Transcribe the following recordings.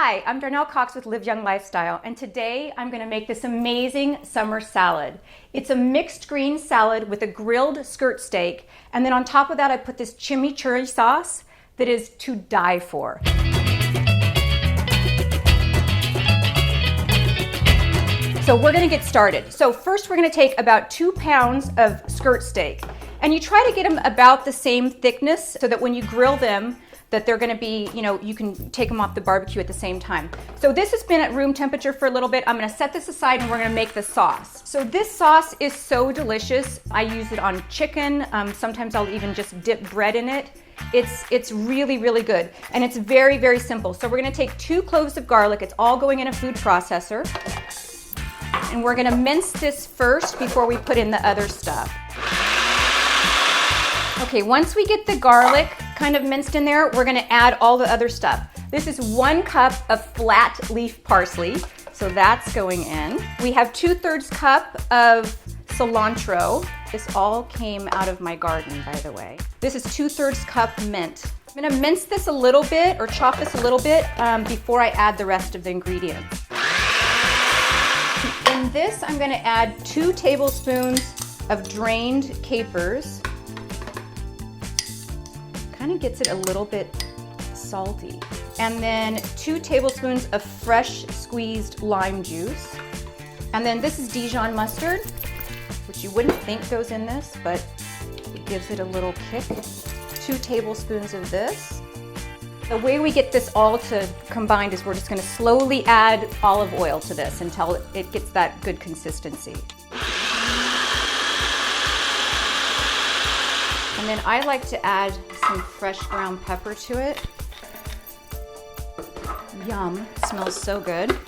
Hi, I'm Darnell Cox with Live Young Lifestyle, and today I'm going to make this amazing summer salad. It's a mixed green salad with a grilled skirt steak, and then on top of that I put this chimichurri sauce that is to die for. So we're going to get started. So first we're going to take about 2 pounds of skirt steak, and you try to get them about the same thickness so that when you grill them, that they're gonna be, you can take them off the barbecue at the same time. So this has been at room temperature for a little bit. I'm gonna set this aside and we're gonna make the sauce. So this sauce is so delicious. I use it on chicken. Sometimes I'll even just dip bread in it. It's really, really good. And it's very, very simple. So we're gonna take 2 cloves of garlic. It's all going in a food processor. And we're gonna mince this first before we put in the other stuff. Okay, once we get the garlic kind of minced in there, we're gonna add all the other stuff. This is 1 cup of flat leaf parsley, so that's going in. We have 2/3 cup of cilantro. This all came out of my garden, by the way. This is 2/3 cup mint. I'm gonna mince this a little bit, or chop this a little bit, before I add the rest of the ingredients. In this, I'm gonna add 2 tablespoons of drained capers. Kind of gets it a little bit salty. And then 2 tablespoons of fresh squeezed lime juice. And then this is Dijon mustard, which you wouldn't think goes in this, but it gives it a little kick. 2 tablespoons of this. The way we get this all to combined is we're just gonna slowly add olive oil to this until it gets that good consistency. And then I like to add some fresh ground pepper to it. Yum, smells so good.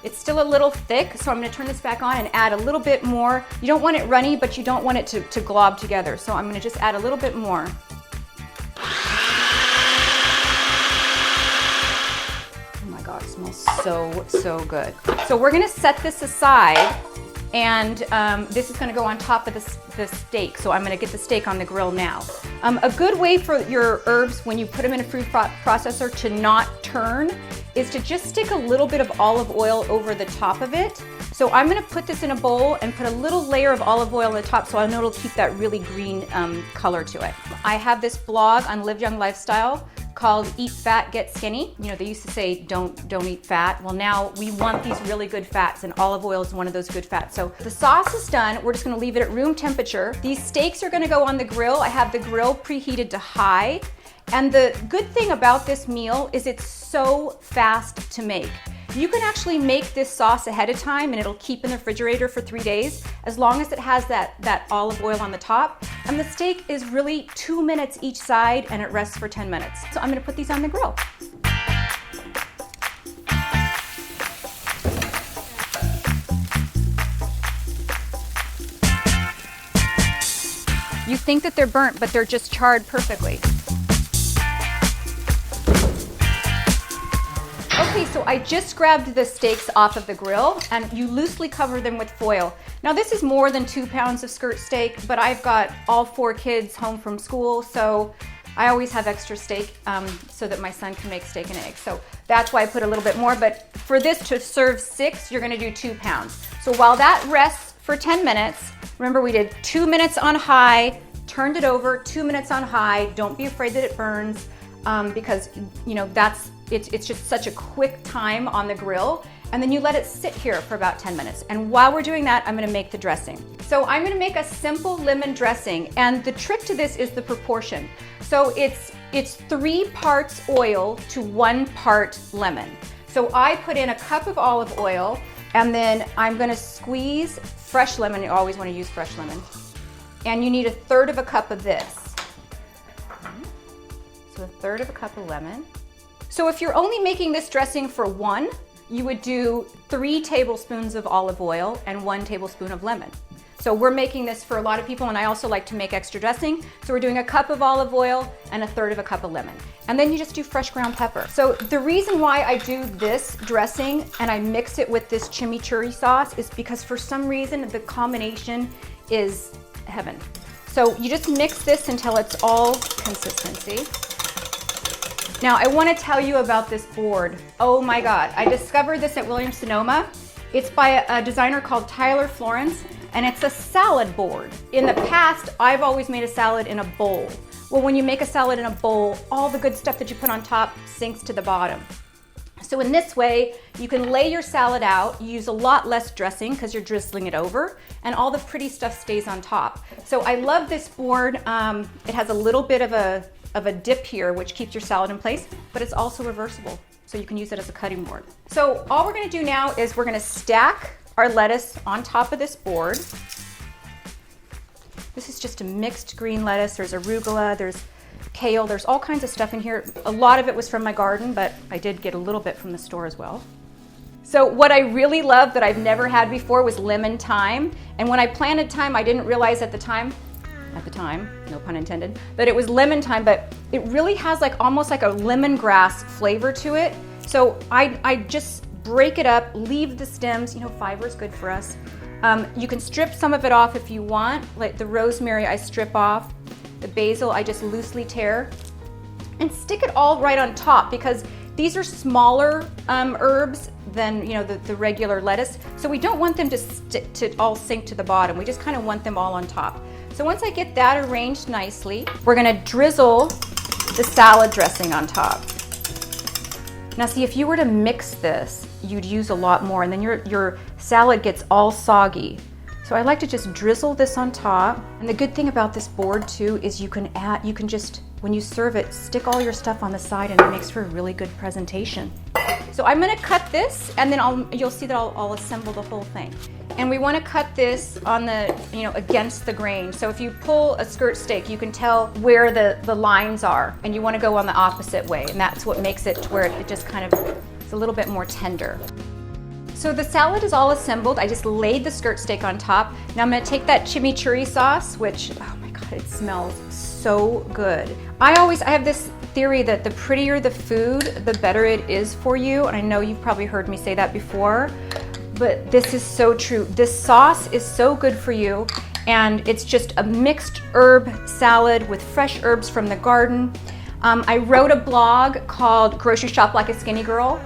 It's still a little thick, so I'm gonna turn this back on and add a little bit more. You don't want it runny, but you don't want it to glob together. So I'm gonna just add a little bit more. Oh my God, it smells so good. So we're gonna set this aside, and this is gonna go on top of the steak. So I'm gonna get the steak on the grill now. A good way for your herbs when you put them in a food processor to not turn is to just stick a little bit of olive oil over the top of it. So I'm gonna put this in a bowl and put a little layer of olive oil on the top so I know it'll keep that really green color to it. I have this blog on Live Young Lifestyle called Eat Fat, Get Skinny. They used to say don't eat fat. Well, now we want these really good fats, and olive oil is one of those good fats. So the sauce is done. We're just gonna leave it at room temperature. These steaks are gonna go on the grill. I have the grill preheated to high. And the good thing about this meal is it's so fast to make. You can actually make this sauce ahead of time and it'll keep in the refrigerator for 3 days as long as it has that olive oil on the top. And the steak is really 2 minutes each side and it rests for 10 minutes. So I'm gonna put these on the grill. You think that they're burnt, but they're just charred perfectly. Okay, so I just grabbed the steaks off of the grill and you loosely cover them with foil. Now this is more than 2 pounds of skirt steak, but I've got all 4 kids home from school, so I always have extra steak so that my son can make steak and eggs. So that's why I put a little bit more, but for this to serve 6, you're gonna do 2 pounds. So while that rests for 10 minutes, remember we did 2 minutes on high, turned it over, 2 minutes on high. Don't be afraid that it burns because it's just such a quick time on the grill, and then you let it sit here for about 10 minutes. And while we're doing that, I'm gonna make the dressing. So I'm gonna make a simple lemon dressing, and the trick to this is the proportion. So it's 3 parts oil to 1 part lemon. So I put in a cup of olive oil, and then I'm gonna squeeze fresh lemon. You always wanna use fresh lemon. And you need 1/3 of a cup of this. So 1/3 of a cup of lemon. So if you're only making this dressing for 1, you would do 3 tablespoons of olive oil and 1 tablespoon of lemon. So we're making this for a lot of people, and I also like to make extra dressing. So we're doing a cup of olive oil and 1/3 of a cup of lemon. And then you just do fresh ground pepper. So the reason why I do this dressing and I mix it with this chimichurri sauce is because for some reason the combination is heaven. So you just mix this until it's all consistency. Now I want to tell you about this board. Oh my God, I discovered this at Williams-Sonoma. It's by a designer called Tyler Florence, and it's a salad board. In the past, I've always made a salad in a bowl. Well, when you make a salad in a bowl, all the good stuff that you put on top sinks to the bottom. So in this way, you can lay your salad out, you use a lot less dressing because you're drizzling it over, and all the pretty stuff stays on top. So I love this board. It has a little bit of a dip here, which keeps your salad in place, but it's also reversible. So you can use it as a cutting board. So all we're gonna do now is we're gonna stack our lettuce on top of this board. This is just a mixed green lettuce. There's arugula, there's kale, there's all kinds of stuff in here. A lot of it was from my garden, but I did get a little bit from the store as well. So what I really love that I've never had before was lemon thyme. And when I planted thyme, I didn't realize at the time, no pun intended, that it was lemon thyme, but it really has like almost like a lemongrass flavor to it. So I just break it up, leave the stems, you know, fiber is good for us. You can strip some of it off if you want, like the rosemary I strip off, the basil I just loosely tear, and stick it all right on top because these are smaller herbs than, you know, the regular lettuce. So we don't want them to all sink to the bottom. We just kind of want them all on top. So once I get that arranged nicely, we're gonna drizzle the salad dressing on top. Now see, if you were to mix this, you'd use a lot more and then your salad gets all soggy. So I like to just drizzle this on top. And the good thing about this board too is you can just, when you serve it, stick all your stuff on the side and it makes for a really good presentation. So I'm gonna cut this and then you'll see that I'll assemble the whole thing. And we wanna cut this on the, you know, against the grain. So if you pull a skirt steak, you can tell where the lines are and you wanna go on the opposite way. And that's what makes it to where it just kind of, it's a little bit more tender. So the salad is all assembled. I just laid the skirt steak on top. Now I'm gonna take that chimichurri sauce, which, oh my God, it smells so good. I have this theory that the prettier the food, the better it is for you. And I know you've probably heard me say that before, but this is so true. This sauce is so good for you. And it's just a mixed herb salad with fresh herbs from the garden. I wrote a blog called Grocery Shop Like a Skinny Girl.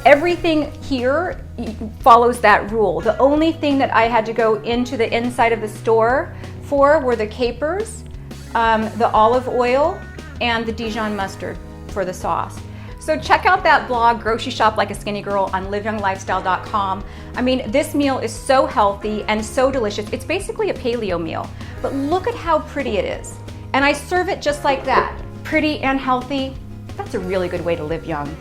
Everything here follows that rule. The only thing that I had to go into the inside of the store for were the capers, the olive oil, and the Dijon mustard for the sauce. So check out that blog, Grocery Shop Like a Skinny Girl, on liveyounglifestyle.com. I mean, this meal is so healthy and so delicious. It's basically a paleo meal, but look at how pretty it is. And I serve it just like that. Pretty and healthy. That's a really good way to live young.